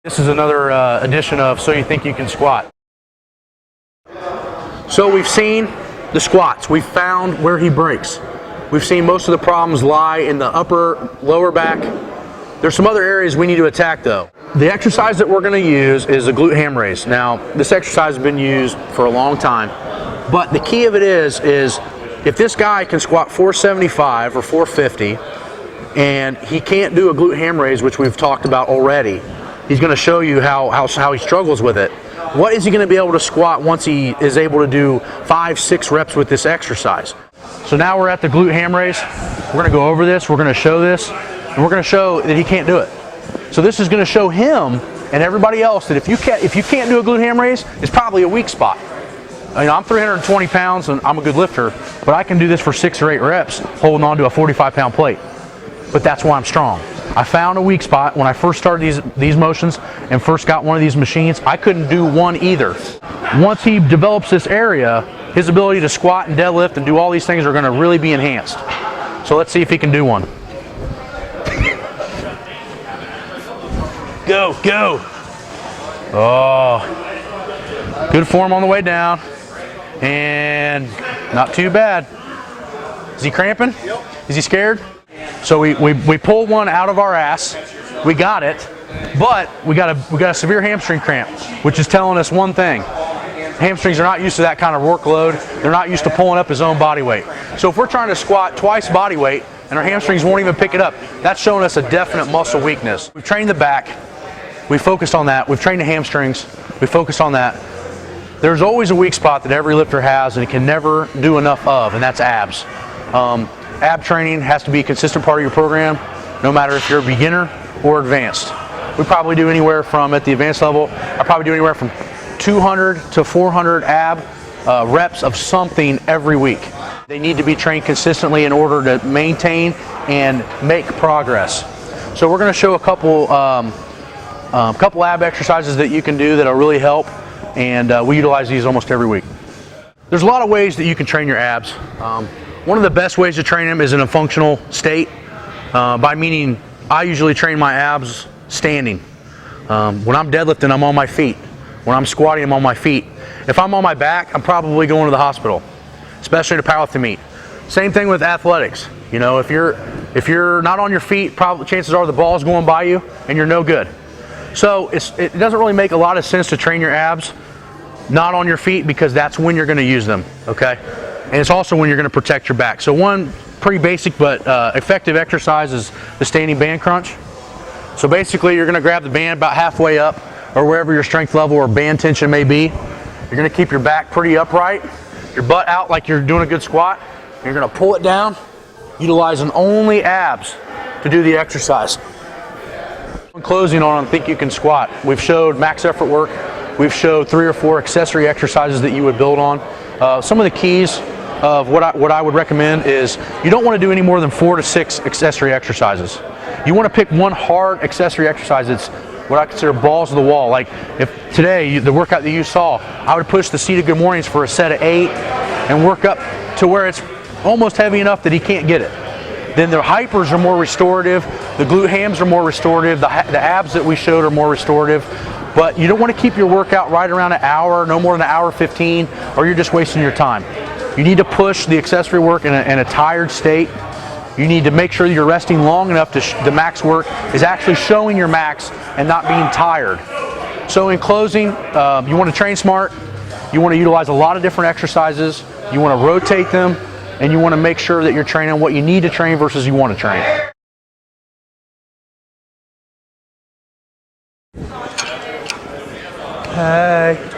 This is another edition of So You Think You Can Squat. So we've seen the squats. We've found where he breaks. We've seen most of the problems lie in the upper, lower back. There's some other areas we need to attack though. The exercise that we're going to use is a glute ham raise. Now, this exercise has been used for a long time, but the key of it is if this guy can squat 475 or 450 and he can't do a glute ham raise, which we've talked about already, he's going to show you how he struggles with it. What is he going to be able to squat once he is able to do 5-6 reps with this exercise? So now we're at the glute ham raise. We're going to go over this, we're going to show this, and we're going to show that he can't do it. So this is going to show him and everybody else that if you can't do a glute ham raise, it's probably a weak spot. I'm 320 pounds and I'm a good lifter, but I can do this for 6 or 8 reps holding on to a 45-pound plate. But that's why I'm strong. I found a weak spot when I first started these motions and first got one of these machines. I couldn't do one either. Once he develops this area, his ability to squat and deadlift and do all these things are going to really be enhanced. So let's see if he can do one. Go, go. Oh, good form on the way down. And not too bad. Is he cramping? Yep. Is he scared? So we pulled one out of our ass. We got it, but we got a severe hamstring cramp, which is telling us one thing. Hamstrings are not used to that kind of workload. They're not used to pulling up his own body weight. So if we're trying to squat twice body weight and our hamstrings won't even pick it up, that's showing us a definite muscle weakness. We've trained the back. We focused on that. We've trained the hamstrings. We focused on that. There's always a weak spot that every lifter has and it can never do enough of, and that's abs. Ab training has to be a consistent part of your program, no matter if you're a beginner or advanced. We probably do anywhere from, at the advanced level, I probably do anywhere from 200 to 400 ab reps of something every week. They need to be trained consistently in order to maintain and make progress. So we're going to show a couple ab exercises that you can do that'll really help, and we utilize these almost every week. There's a lot of ways that you can train your abs. One of the best ways to train them is in a functional state, by meaning I usually train my abs standing. When I'm deadlifting, I'm on my feet. When I'm squatting, I'm on my feet. If I'm on my back, I'm probably going to the hospital, especially to powerlifting meet. Same thing with athletics. You know, if you're not on your feet, probably chances are the ball's going by you and you're no good. So it doesn't really make a lot of sense to train your abs not on your feet, because that's when you're going to use them, okay? And it's also when you're going to protect your back. So one pretty basic but effective exercise is the standing band crunch. So basically you're going to grab the band about halfway up, or wherever your strength level or band tension may be. You're going to keep your back pretty upright, your butt out like you're doing a good squat. You're going to pull it down, utilizing only abs to do the exercise. In closing on Think You Can Squat, we've showed max effort work. We've showed 3 or 4 accessory exercises that you would build on. Some of the keys of what I would recommend is you don't want to do any more than 4 to 6 accessory exercises. You want to pick one hard accessory exercise that's what I consider balls to the wall. Like if today, the workout that you saw, I would push the seated good mornings for a set of 8 and work up to where it's almost heavy enough that he can't get it. Then the hypers are more restorative, the glute hams are more restorative, the abs that we showed are more restorative. But you don't want to keep your workout right around an hour, no more than an hour 15, or you're just wasting your time. You need to push the accessory work in a tired state. You need to make sure you're resting long enough to the max work is actually showing your max and not being tired. So in closing, you want to train smart. You want to utilize a lot of different exercises. You want to rotate them, and you want to make sure that you're training what you need to train versus you want to train. Hey.